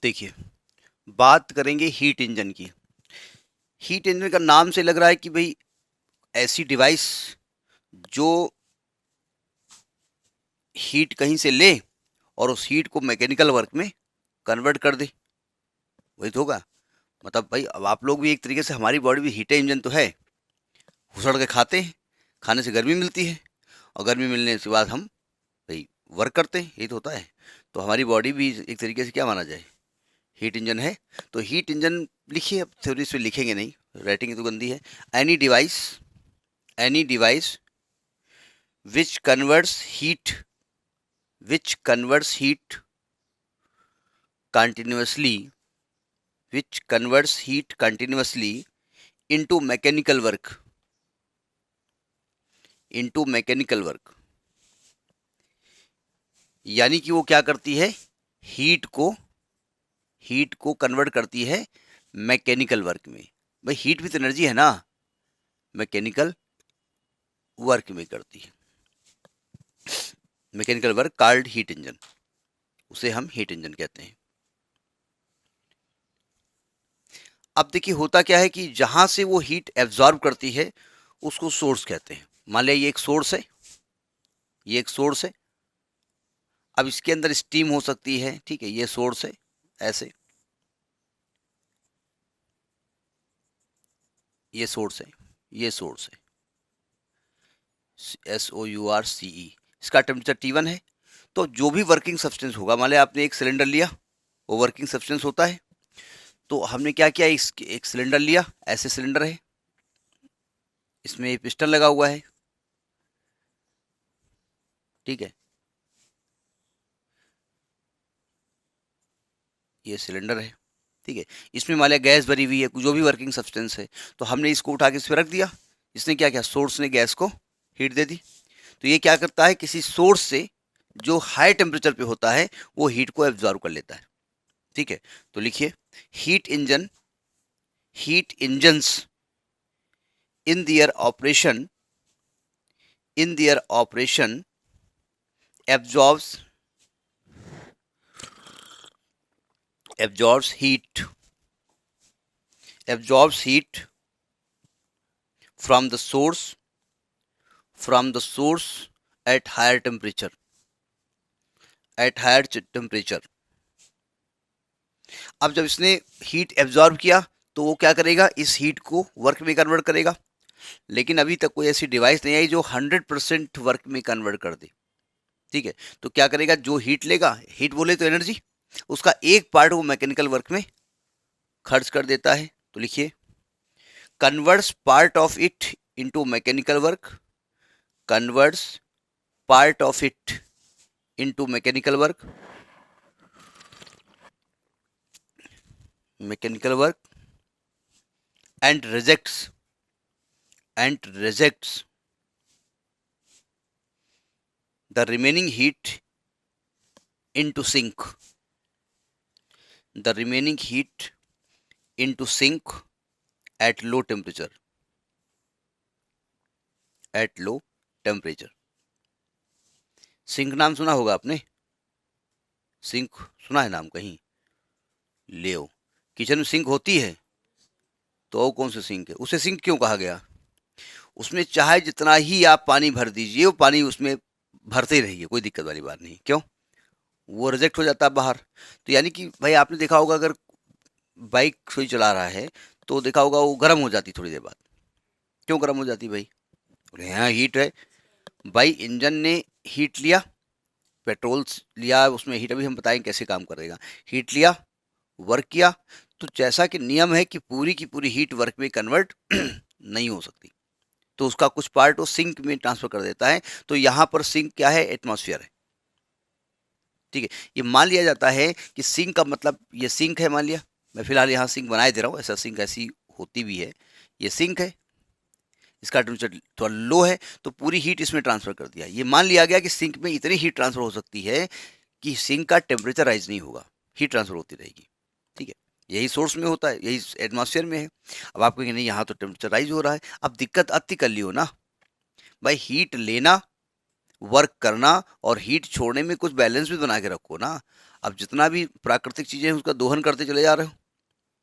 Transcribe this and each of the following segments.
देखिए, बात करेंगे हीट इंजन की। हीट इंजन का नाम से लग रहा है कि भाई ऐसी डिवाइस जो हीट कहीं से ले और उस हीट को मैकेनिकल वर्क में कन्वर्ट कर दे, वही तो होगा। मतलब भाई अब आप लोग भी एक तरीके से, हमारी बॉडी भी हीट इंजन तो है। घुसड़ के खाते हैं, खाने से गर्मी मिलती है और गर्मी मिलने के बाद हम भाई वर्क करते हैं, यही तो होता है। तो हमारी बॉडी भी एक तरीके से क्या माना जाए, हीट इंजन है। तो हीट इंजन लिखिए, अब थ्योरी से लिखेंगे नहीं, राइटिंग तो गंदी है। Any device, any device which converts heat, which converts heat continuously, which converts heat continuously into mechanical work, into mechanical work। यानी कि वो क्या करती है, हीट को, हीट को कन्वर्ट करती है मैकेनिकल वर्क में। भाई हीट भी तो एनर्जी है ना, मैकेनिकल वर्क में करती है। Mechanical work called heat engine, उसे हम हीट इंजन कहते हैं। अब देखिए होता क्या है कि जहां से वो हीट एब्जॉर्ब करती है उसको सोर्स कहते हैं। मान लिया ये एक सोर्स है, ये एक सोर्स है। अब इसके अंदर स्टीम हो सकती है, ठीक है, ये सोर्स है, ऐसे ये सोर्स है, ये सोर्स है, SOURCE। इसका टेम्परेचर T1 है। तो जो भी वर्किंग सब्सटेंस होगा, मान लिया आपने एक सिलेंडर लिया, वो वर्किंग सब्सटेंस होता है। तो हमने क्या किया, एक सिलेंडर लिया, ऐसे सिलेंडर है, इसमें पिस्टन लगा हुआ है, ठीक है, ये सिलेंडर है, ठीक है। इसमें मान लिया गैस भरी हुई है, जो भी वर्किंग सब्सटेंस है। तो हमने इसको उठा के इस पर रख दिया, इसने क्या किया, सोर्स ने गैस को हीट दे दी। तो ये क्या करता है, किसी सोर्स से जो हाई टेम्परेचर पे होता है वो हीट को एब्जॉर्ब कर लेता है, ठीक है। तो लिखिए, heat engine, heat engines in their operation, in their operation absorbs, absorbs heat, absorbs heat from the source, from the source at higher temperature, at higher temperature. अब जब इसने हीट एब्जॉर्ब किया तो वो क्या करेगा, इस हीट को वर्क में कन्वर्ट करेगा। लेकिन अभी तक कोई ऐसी डिवाइस नहीं आई जो 100% वर्क में कन्वर्ट कर दे, ठीक है। तो क्या करेगा, जो हीट लेगा, हीट बोले तो एनर्जी, उसका एक पार्ट वो मैकेनिकल वर्क में खर्च कर देता है। तो लिखिए, converts part of it into mechanical work, converts part of it into mechanical work, mechanical work, and rejects, and rejects the remaining heat into sink, the remaining heat into sink at low temperature, at low temperature। Sink नाम सुना होगा आपने, sink सुना है नाम कहीं, ले kitchen में सिंक होती है, तो वो कौन सी सिंक है, उसे सिंक क्यों कहा गया, उसमें चाहे जितना ही आप पानी भर दीजिए वो पानी उसमें भरते ही रहिए, कोई दिक्कत वाली बात नहीं। क्यों, वो रिजेक्ट हो जाता है बाहर। तो यानी कि भाई आपने देखा होगा, अगर बाइक कोई चला रहा है तो देखा होगा वो गर्म हो जाती थोड़ी देर बाद। क्यों गर्म हो जाती भाई, बोले यहाँ हीट है। भाई इंजन ने हीट लिया, पेट्रोल लिया, उसमें हीट, अभी हम बताएंगे कैसे काम करेगा। हीट लिया, वर्क किया, तो जैसा कि नियम है कि पूरी की पूरी हीट वर्क में कन्वर्ट नहीं हो सकती, तो उसका कुछ पार्ट वो सिंक में ट्रांसफर कर देता है। तो यहाँ पर सिंक क्या है, एटमॉस्फेयर है, ठीक है। ये मान लिया जाता है कि सिंक का मतलब, ये सिंक है, मान लिया, मैं फिलहाल यहाँ सिंक बनाए दे रहा हूँ, ऐसा सिंक ऐसी होती भी है, ये सिंक है, इसका टेम्परेचर थोड़ा लो है, तो पूरी हीट इसमें ट्रांसफर कर दिया। ये मान लिया गया कि सिंक में इतनी हीट ट्रांसफर हो सकती है कि सिंक का टेम्परेचर राइज नहीं होगा, हीट ट्रांसफर होती रहेगी, ठीक है। यही सोर्स में होता है, यही एटमॉस्फेयर में है। अब आप कहेंगे नहीं यहाँ तो टेम्परेचर राइज हो रहा है। अब दिक्कत अति कर ली हो ना भाई, हीट लेना, वर्क करना और हीट छोड़ने में कुछ बैलेंस भी बना के रखो ना। अब जितना भी प्राकृतिक चीज़ें हैं उसका दोहन करते चले जा रहे हो,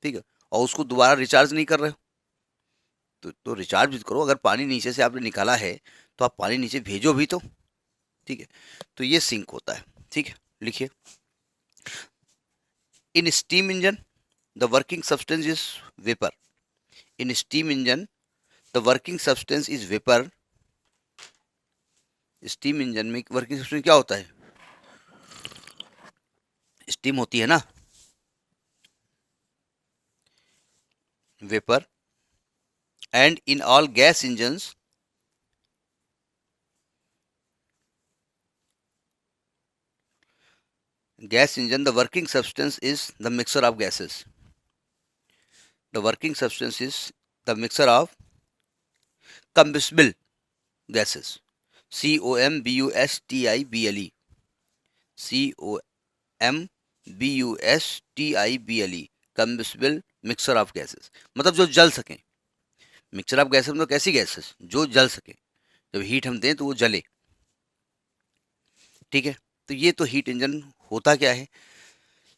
ठीक है, और उसको दोबारा रिचार्ज नहीं कर रहे हो। तो रिचार्ज भी करो। अगर पानी नीचे से आपने निकाला है तो आप पानी नीचे भेजो भी तो, ठीक है। तो ये सिंक होता है, ठीक है। लिखिए, in steam engine the working substance is vapour. In steam engine the working substance is vapour. Steam engine में वर्किंग सब्सटेंस क्या होता है? स्टीम होती है ना, vapour. And in all gas engines gas engine, the working substance is the mixture of gases. The working substance is the mixture of combustible gases. COMBUSTIBLE. COMBUSTIBLE. Combustible mixture of gases. मतलब जो जल सकें। Mixture of gases मतलब कैसी gases? जो जल सके। जब हीट हम दें तो वो जले, ठीक है। तो ये तो हीट इंजन होता क्या है?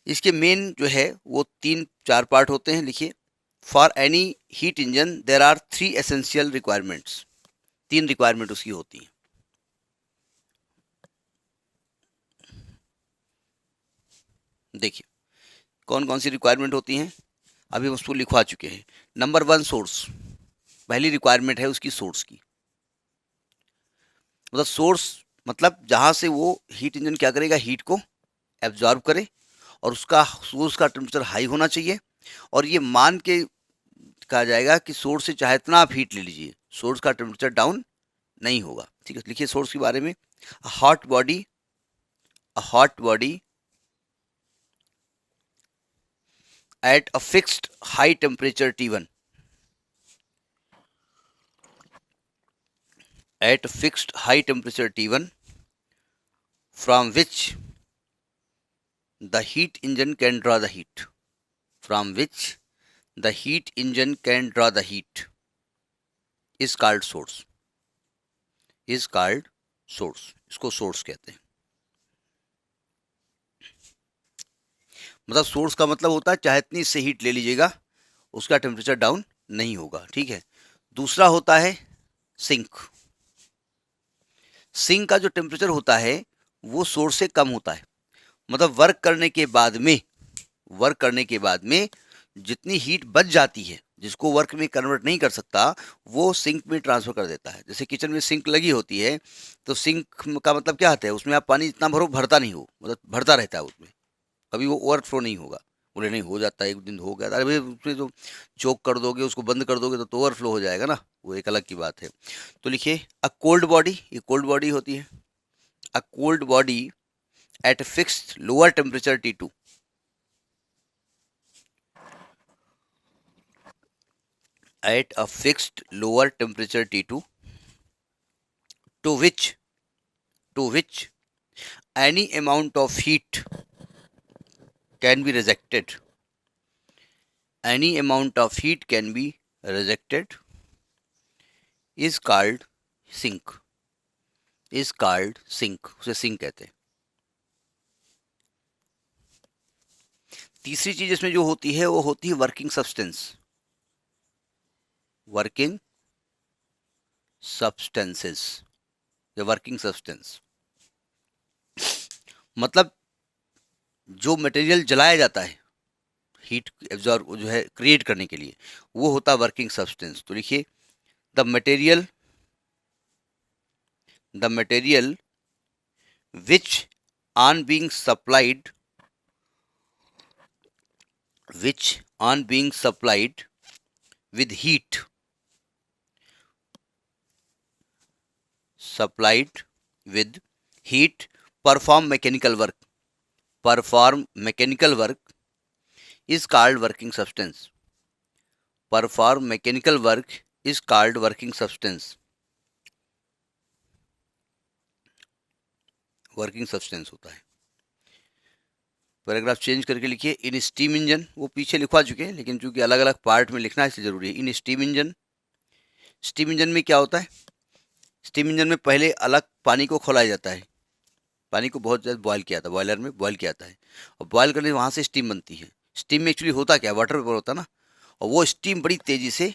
इसके मेन जो है वो 3-4 पार्ट होते हैं। लिखिए, for any heat engine there are 3 essential requirements. 3 requirement उसकी होती हैं। देखिए कौन कौन सी रिक्वायरमेंट होती हैं, अभी हम उसको लिखवा चुके हैं। Number 1, source. पहली रिक्वायरमेंट है उसकी सोर्स की। मतलब सोर्स मतलब जहाँ से वो हीट इंजन क्या करेगा, हीट को एब्जॉर्ब करे, और उसका सोर्स का टेम्परेचर हाई होना चाहिए। और ये मान के कहा जाएगा कि सोर्स से चाहे इतना आप हीट ले लीजिए, सोर्स का टेम्परेचर डाउन नहीं होगा, ठीक है। लिखिए सोर्स के बारे में, hot body at a fixed high temperature T1, at a fixed high temperature T1, from which the heat engine can draw the heat, from which the heat engine can draw the heat, is called source, is called source। इसको source कहते हैं। मतलब source का मतलब होता है चाहे इतनी से हीट ले लीजिएगा उसका टेम्परेचर डाउन नहीं होगा, ठीक है। दूसरा होता है सिंक। सिंक का जो टेम्परेचर होता है वो सोर्स से कम होता है। मतलब वर्क करने के बाद में जितनी हीट बच जाती है, जिसको वर्क में कन्वर्ट नहीं कर सकता, वो सिंक में ट्रांसफर कर देता है। जैसे किचन में सिंक लगी होती है तो सिंक का मतलब क्या होता है, उसमें आप पानी जितना भरो भरता नहीं हो, मतलब भरता रहता है उसमें, कभी वो ओवरफ्लो नहीं होगा। बोले नहीं हो जाता है, एक दिन हो गया, अरे भाई उसमें तो चोक कर दोगे, उसको बंद कर दोगे तो ओवरफ्लो हो जाएगा ना, वो एक अलग की बात है। तो लिखिए, अ कोल्ड बॉडी, ये कोल्ड बॉडी होती है। A cold body at fixed lower temperature T2, at a fixed lower temperature T2, to which any amount of heat can be rejected, any amount of heat can be rejected, is called sink, is called sink। उसे sink कहते हैं। तीसरी चीज इसमें जो होती है वो होती है वर्किंग सब्सटेंस, वर्किंग सब्सटेंसेस या वर्किंग सब्सटेंस। मतलब जो मटेरियल जलाया जाता है हीट एब्जॉर्ब जो है क्रिएट करने के लिए, वो होता है वर्किंग सब्सटेंस। तो लिखिए, the material which on being supplied with heat, perform mechanical work is called working substance, perform mechanical work is called working substance, working substance होता है। पैराग्राफ चेंज करके लिखिए, इन स्टीम इंजन, वो पीछे लिखवा चुके हैं लेकिन चूंकि अलग अलग पार्ट में लिखना इसलिए जरूरी है। In steam engine, steam engine में क्या होता है, स्टीम इंजन में पहले अलग पानी को खौलाया जाता है, पानी को बहुत ज़्यादा बॉयल किया जाता है, बॉयलर में बॉयल किया जाता है, और बॉयल करने वहाँ से स्टीम बनती है। स्टीम में एक्चुअली होता क्या है, वाटर वेपर होता है ना, और वो स्टीम बड़ी तेज़ी से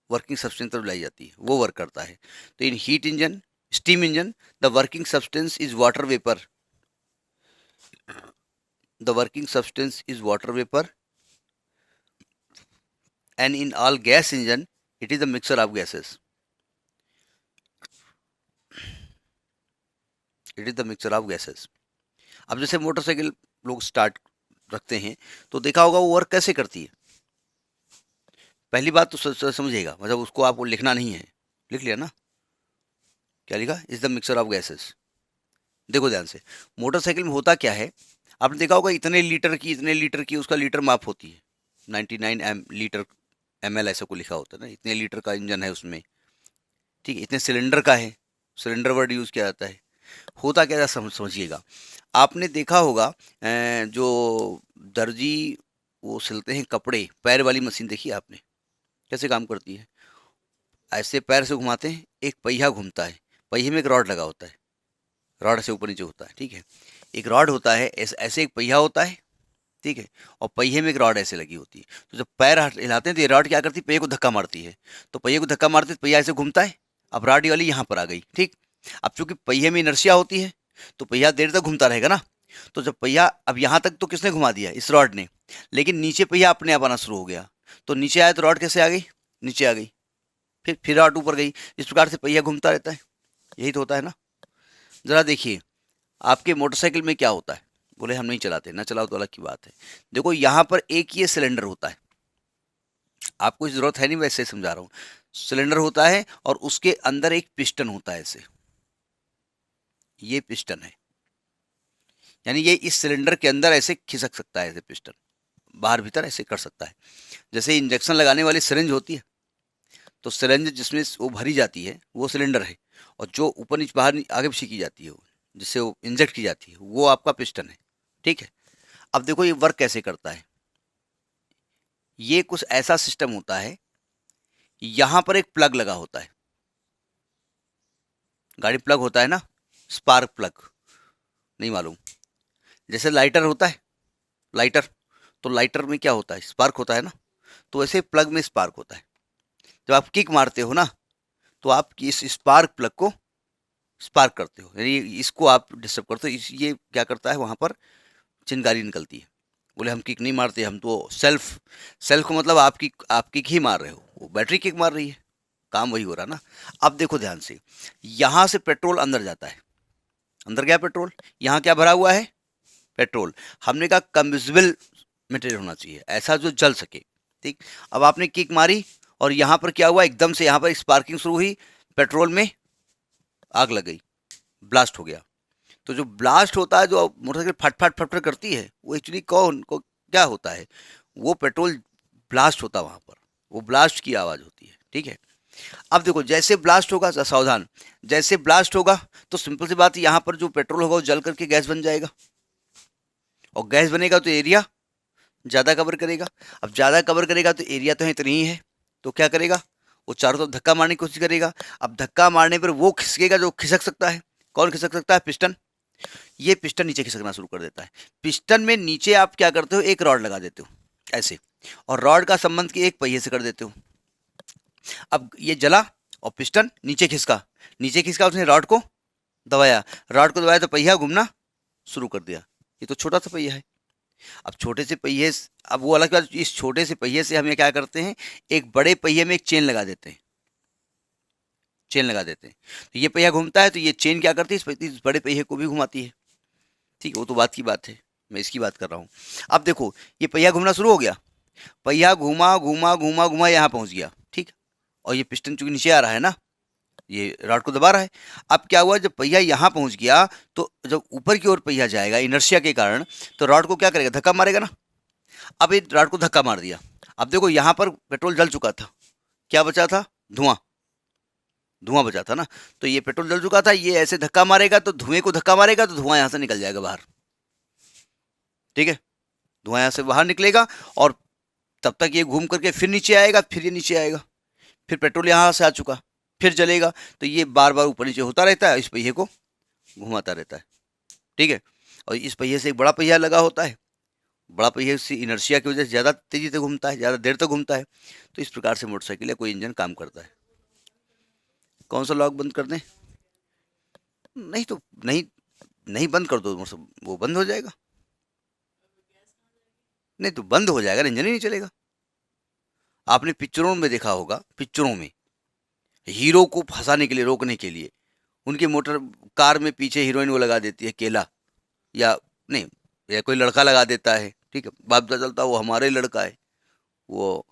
वर्किंग सब्सटेंस तरफ लाई जाती है, वो वर्क करता है। तो इन heat engine, steam engine, the working substance is water vapour, the working substance is water vapour, and in all gas engine it is the mixture of gases, it is the mixture of gases. अब जैसे motorcycle लोग start रखते हैं तो देखा होगा वो work कैसे करती है। पहली बात तो समझिएगा, मतलब उसको आपको लिखना नहीं है, लिख लिया ना, क्या लिखा, is the mixture of gases. देखो ध्यान से, मोटरसाइकिल में होता क्या है, आपने देखा होगा इतने लीटर की उसका लीटर माप होती है, 99 लीटर ml ऐसा को लिखा होता है ना, इतने लीटर का इंजन है उसमें, ठीक है, इतने सिलेंडर का है, सिलेंडर वर्ड यूज़ किया जाता है। होता क्या समझिएगा, आपने देखा होगा जो दर्जी वो सिलते हैं कपड़े, पैर वाली मशीन देखी है आपने कैसे काम करती है, ऐसे पैर से घुमाते हैं, एक पहिया घूमता है, पहिए में एक रॉड लगा होता है, रॉड से ऊपर नीचे होता है, ठीक है, एक रॉड होता है, ऐसे एक पहिया होता है, ठीक है, और पहिए में एक रॉड ऐसे लगी होती है। तो जब पैर हिलाते हैं तो ये रॉड क्या करती है, पहिए को धक्का मारती है, तो पहिए को धक्का मारती है तो पहिया ऐसे घूमता है, अब रॉड वाली यहाँ पर आ गई, ठीक। अब चूंकि पहिए में इनर्शिया होती है तो पहिया देर तक घूमता रहेगा ना, तो जब पहिया अब यहाँ तक तो किसने घुमा दिया, इस रॉड ने, लेकिन नीचे पहिया अपने आप आना शुरू हो गया, तो नीचे आया तो रॉड कैसे आ गई, नीचे आ गई, फिर रॉड ऊपर गई, इस प्रकार से पहिया घूमता रहता है, यही तो होता है ना। जरा देखिए आपके मोटरसाइकिल में क्या होता है, बोले हम नहीं चलाते, ना चलाओ तो अलग की बात है। देखो यहाँ पर एक ये सिलेंडर होता है, आपको इस जरूरत है नहीं, वैसे समझा रहा हूँ, सिलेंडर होता है और उसके अंदर एक पिस्टन होता है ऐसे, ये पिस्टन है, यानी ये इस सिलेंडर के अंदर ऐसे खिसक सकता है, ऐसे पिस्टन बाहर भीतर ऐसे कर सकता है। जैसे इंजेक्शन लगाने वाली सिरिंज होती है, तो सिरिंज जिसमें वो भरी जाती है वो सिलेंडर है, और जो ऊपर नीचे बाहर आगे पीछे की जाती है जिससे वो इंजेक्ट की जाती है वो आपका पिस्टन है, ठीक है। अब देखो ये वर्क कैसे करता है, ये कुछ ऐसा सिस्टम होता है, यहां पर एक प्लग लगा होता है, गाड़ी प्लग होता है ना, स्पार्क प्लग, नहीं मालूम, जैसे लाइटर होता है, लाइटर, तो लाइटर में क्या होता है, स्पार्क होता है ना, तो वैसे प्लग में स्पार्क होता है। जब आप किक मारते हो ना तो आप इस स्पार्क प्लग को स्पार्क करते हो, यानी इसको आप डिस्टर्ब करते हो, ये क्या करता है, वहां पर चिंगारी निकलती है। बोले हम किक नहीं मारते, हम तो सेल्फ, सेल्फ को मतलब आप किक ही मार रहे हो, वो बैटरी किक मार रही है, काम वही हो रहा ना। अब देखो ध्यान से, यहां से पेट्रोल अंदर जाता है, अंदर गया पेट्रोल, यहाँ क्या भरा हुआ है, पेट्रोल, हमने कहा कम्बस्टिबल मटेरियल होना चाहिए, ऐसा जो जल सके, ठीक। अब आपने किक मारी और यहाँ पर क्या हुआ, एकदम से यहाँ पर स्पार्किंग शुरू हुई, पेट्रोल में आग लग गई, ब्लास्ट हो गया। तो जो ब्लास्ट होता है, जो मोटरसाइकिल फट फट फट फट करती है, वो एक्चुअली कौन को क्या होता है, वो पेट्रोल ब्लास्ट होता है वहाँ पर, वो ब्लास्ट की आवाज़ होती है, ठीक है। अब देखो जैसे ब्लास्ट होगा, सावधान, जैसे ब्लास्ट होगा तो सिंपल सी बात है, यहाँ पर जो पेट्रोल होगा वो जल करके गैस बन जाएगा, और गैस बनेगा तो एरिया ज़्यादा कवर करेगा। अब ज़्यादा कवर करेगा तो एरिया तो इतनी ही है, तो क्या करेगा, वो चारों तरफ धक्का मारने की कोशिश करेगा। अब धक्का मारने पर वो खिसकेगा जो खिसक सकता है, कौन खिसक सकता है, पिस्टन, ये पिस्टन नीचे खिसकना शुरू कर देता है। पिस्टन में नीचे आप क्या करते हो, एक रॉड लगा देते हो ऐसे, और रॉड का संबंध की एक पहिए से कर देते हो। अब ये जला और पिस्टन नीचे खिसका, नीचे खिसका, उसने रॉड को दबाया, रॉड को दबाया तो पहिया घूमना शुरू कर दिया। ये तो छोटा सा पहिया है। अब छोटे से पहिए, अब वो अलग बात, इस छोटे से पहिए से हम ये क्या करते हैं, एक बड़े पहिए में एक चेन लगा देते हैं, चेन लगा देते हैं, तो ये पहिया घूमता है तो ये चेन क्या करती है, इस बड़े पहिए को भी घुमाती है, ठीक है, वो तो बात की बात है, मैं इसकी बात कर रहा हूँ। अब देखो ये पहिया घूमना शुरू हो गया, पहिया घूमा घूमा घूमा घूमा यहाँ पहुँच गया, ठीक, और ये पिस्टन चूंकि नीचे आ रहा है ना, ये रॉड को दबा रहा है। अब क्या हुआ, जब पहिया यहाँ पहुँच गया तो जब ऊपर की ओर पहिया जाएगा इनर्शिया के कारण, तो रॉड को क्या करेगा, धक्का मारेगा ना। अब ये रॉड को धक्का मार दिया, अब देखो यहाँ पर पेट्रोल जल चुका था, क्या बचा था, धुआं, धुआं बचा था ना, तो ये पेट्रोल जल चुका था, ये ऐसे धक्का मारेगा तो धुएं को धक्का मारेगा तो धुआं यहाँ से निकल जाएगा बाहर, ठीक है, धुआं यहाँ से बाहर निकलेगा, और तब तक ये घूम करके फिर नीचे आएगा, फिर ये नीचे आएगा, फिर पेट्रोल यहाँ से आ चुका, फिर जलेगा, तो ये बार बार ऊपर नीचे होता रहता है, इस पहिए को घुमाता रहता है, ठीक है। और इस पहिए से एक बड़ा पहिया लगा होता है, बड़ा पहिया से इनर्शिया की वजह से ज़्यादा तेज़ी से घूमता है, ज़्यादा देर तक घूमता है। तो इस प्रकार से मोटरसाइकिल या कोई इंजन काम करता है। कौन सा लॉक बंद कर दें? नहीं तो नहीं, नहीं बंद कर दो, वो बंद हो जाएगा। नहीं तो बंद हो जाएगा, इंजन ही नहीं चलेगा। आपने पिक्चरों में देखा होगा, पिक्चरों में हीरो को फंसाने के लिए, रोकने के लिए उनके मोटर कार में पीछे हीरोइन वो लगा देती है केला, या नहीं, या कोई लड़का लगा देता है, ठीक है, बाद पता चलता है वो हमारा ही लड़का है। वो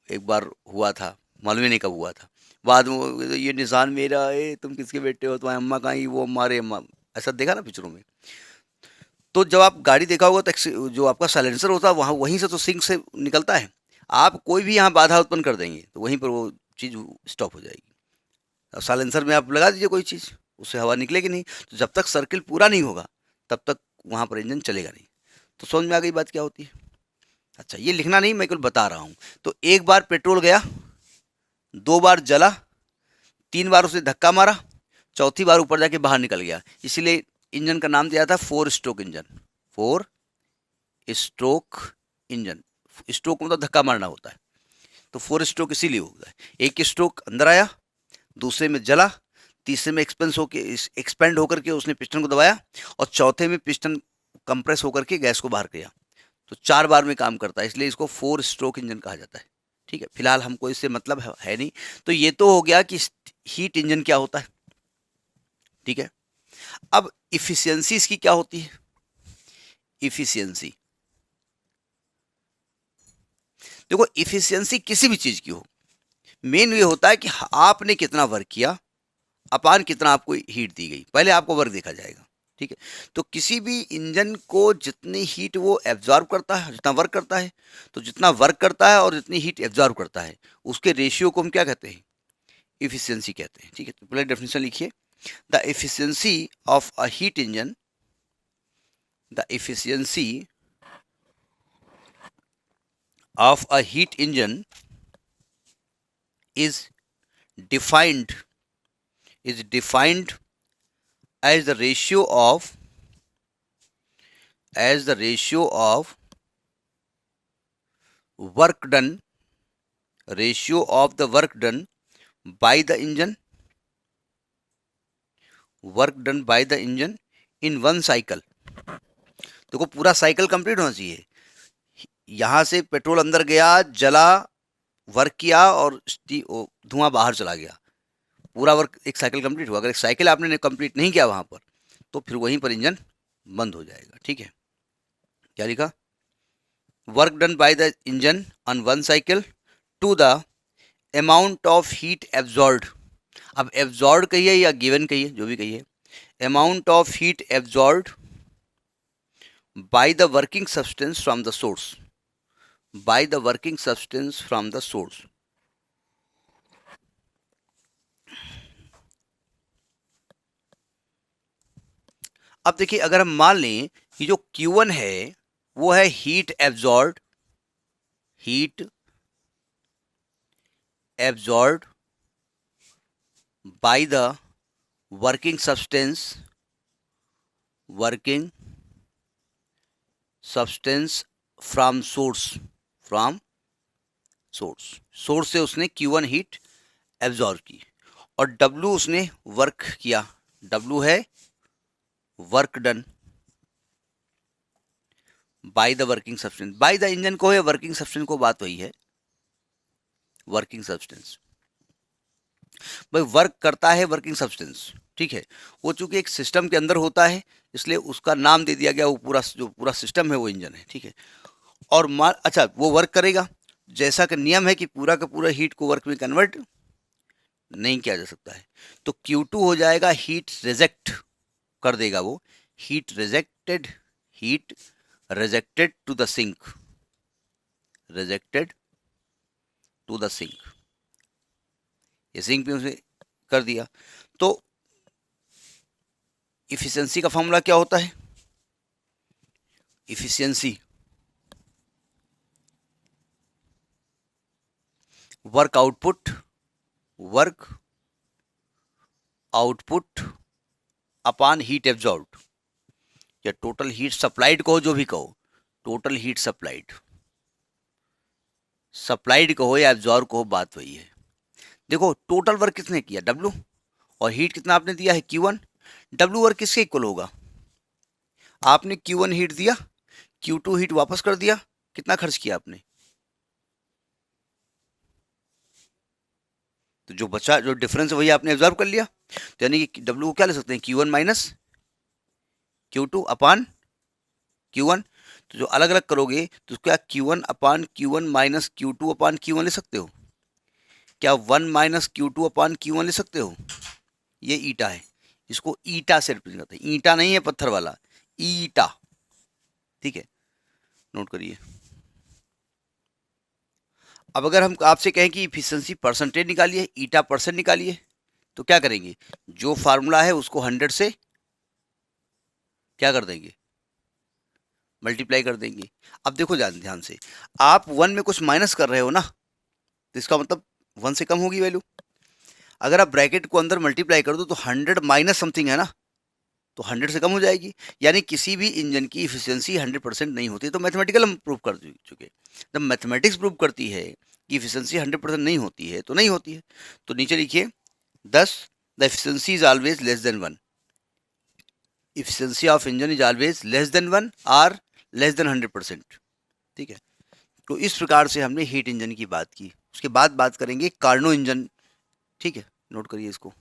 एक बार हुआ था, मालूम ही नहीं कब हुआ था, बाद में ये निशान मेरा है, तुम किसके बेटे हो, तुम्हारी अम्मा कहाँ ही, वो हमारे अम्मा। ऐसा देखा ना पिक्चरों में। तो जब आप गाड़ी देखा होगा तो जो आपका साइलेंसर होता है वहाँ, वहीं से तो सिंक से निकलता है। आप कोई भी यहाँ बाधा उत्पन्न कर देंगे तो वहीं पर वो चीज़ स्टॉप हो जाएगी। अब साइलेंसर में आप लगा दीजिए कोई चीज़, उससे हवा निकलेगी नहीं, तो जब तक सर्किल पूरा नहीं होगा तब तक वहाँ पर इंजन चलेगा नहीं। तो समझ में आ गई बात क्या होती है? अच्छा, ये लिखना नहीं, मैं केवल बता रहा हूँ। तो एक बार पेट्रोल गया, 2 बार जला, 3 बार उसे धक्का मारा, चौथी बार ऊपर जाके बाहर निकल गया। इसीलिए इंजन का नाम दिया था 4 stroke engine. 4 stroke engine, stroke मतलब धक्का मारना होता है, तो 4 स्ट्रोक इसीलिए होता है। एक स्ट्रोक अंदर आया, दूसरे में जला, तीसरे में एक्सपेंड होकर के उसने पिस्टन को दबाया, और चौथे में पिस्टन कंप्रेस होकर के गैस को बाहर किया। तो 4 बार में काम करता है, इसलिए इसको 4 स्ट्रोक इंजन कहा जाता है। ठीक है, फिलहाल हमको इससे मतलब है नहीं। तो ये तो हो गया कि हीट इंजन क्या होता है। ठीक है, अब इफिशियंसी इसकी क्या होती है? इफिशियंसी, देखो इफिशियंसी किसी भी चीज की हो, मेन ये होता है कि आपने कितना वर्क किया अपान कितना आपको हीट दी गई, पहले आपको वर्क देखा जाएगा। ठीक है, तो किसी भी इंजन को जितनी हीट वो एब्जॉर्ब करता है, जितना वर्क करता है, तो जितना वर्क करता है और जितनी हीट एब्जॉर्ब करता है, उसके रेशियो को हम क्या कहते हैं? इफिशियंसी कहते हैं। ठीक है, तो पहले डेफिनेशन लिखिए। The efficiency of a heat engine, the efficiency of a heat engine is defined defined as the ratio of work done, ratio of the work done by the engine, in one cycle। देखो पूरा cycle complete होना चाहिए, यहाँ से petrol अंदर गया, जला, work किया, और धुआं बाहर चला गया, पूरा वर्क एक साइकिल कंप्लीट हुआ। अगर एक साइकिल आपने कंप्लीट नहीं किया वहां पर, तो फिर वहीं पर इंजन बंद हो जाएगा। ठीक है, क्या लिखा? Work done by the engine on one cycle to the amount of heat absorbed. अब एब्जॉर्ब्ड कहिए या गिवन कहिए, जो भी कहिए, amount of heat absorbed by the working substance from the source, by the working substance from the source. अब देखिए, अगर हम मान लें कि जो Q1 है वो है heat absorbed, heat absorbed by the working substance from source, source से उसने Q1 हीट एब्जॉर्ब की, और W उसने वर्क किया, W है work done by the working substance. Bye the engine को है, वर्किंग सब्सटेंस को, बात वही है, वर्किंग सब्सटेंस। भाई वर्क करता है वर्किंग सब्सटेंस, ठीक है, वो चूंकि एक सिस्टम के अंदर होता है इसलिए उसका नाम दे दिया गया, वो पूरा जो पूरा सिस्टम है वो इंजन है। ठीक है, और अच्छा वो वर्क करेगा, जैसा कि नियम है कि पूरा का पूरा हीट को वर्क में कन्वर्ट नहीं किया जा सकता है, तो Q2 हो जाएगा हीट रिजेक्ट कर देगा वो, heat rejected to the sink, rejected to the sink, ये सिंक पे उसे कर दिया। तो इफिशियंसी का फॉर्मूला क्या होता है? Efficiency work output upon heat absorbed. या टोटल हीट सप्लाइड कहो, जो भी कहो, टोटल हीट सप्लाइड, सप्लाइड कहो या एब्जॉर्ब कहो, बात वही है। देखो टोटल वर्क किसने किया, W, और हीट कितना आपने दिया है, Q1। W वर्क किसके इक्वल होगा, आपने Q1 हीट दिया, Q2 हीट वापस कर दिया, कितना खर्च किया आपने, तो जो बचा, जो डिफरेंस है वही आपने एब्जॉर्ब कर लिया। तो यानी कि W को क्या ले सकते हैं, Q1 माइनस Q2 अपान Q1। तो जो अलग अलग करोगे तो क्या Q1 अपान Q1 माइनस Q2 अपान Q1 ले सकते हो, क्या 1 माइनस Q2 अपान Q1 ले सकते हो, ये ईटा है, इसको ईटा से रिप्रेजेंट करते हैं, ईटा नहीं है पत्थर वाला, ईटा, ठीक है, नोट करिए। अब अगर हम आपसे कहें कि इफिशिएंसी परसेंटेज निकालिए, ईटा परसेंट निकालिए, तो क्या करेंगे, जो फार्मूला है उसको 100 से क्या कर देंगे, मल्टीप्लाई कर देंगे। अब देखो ध्यान से, आप 1 में कुछ माइनस कर रहे हो ना, तो इसका मतलब 1 से कम होगी वैल्यू। अगर आप ब्रैकेट को अंदर मल्टीप्लाई कर दो तो 100 माइनस समथिंग है ना, तो 100 से कम हो जाएगी। यानी किसी भी इंजन की इफिशियंसी 100% नहीं होती, तो मैथमेटिकल हम प्रूव कर चुके। जब मैथमेटिक्स प्रूव करती है कि इफिशियंसी 100% नहीं होती है तो नहीं होती है। तो नीचे लिखिए 10, the efficiency is always less than 1, efficiency of engine is always less than 1 और लेस देन 100%, ठीक है। तो इस प्रकार से हमने हीट इंजन की बात की। उसके बाद बात करेंगे कार्नो इंजन, ठीक है, नोट करिए इसको।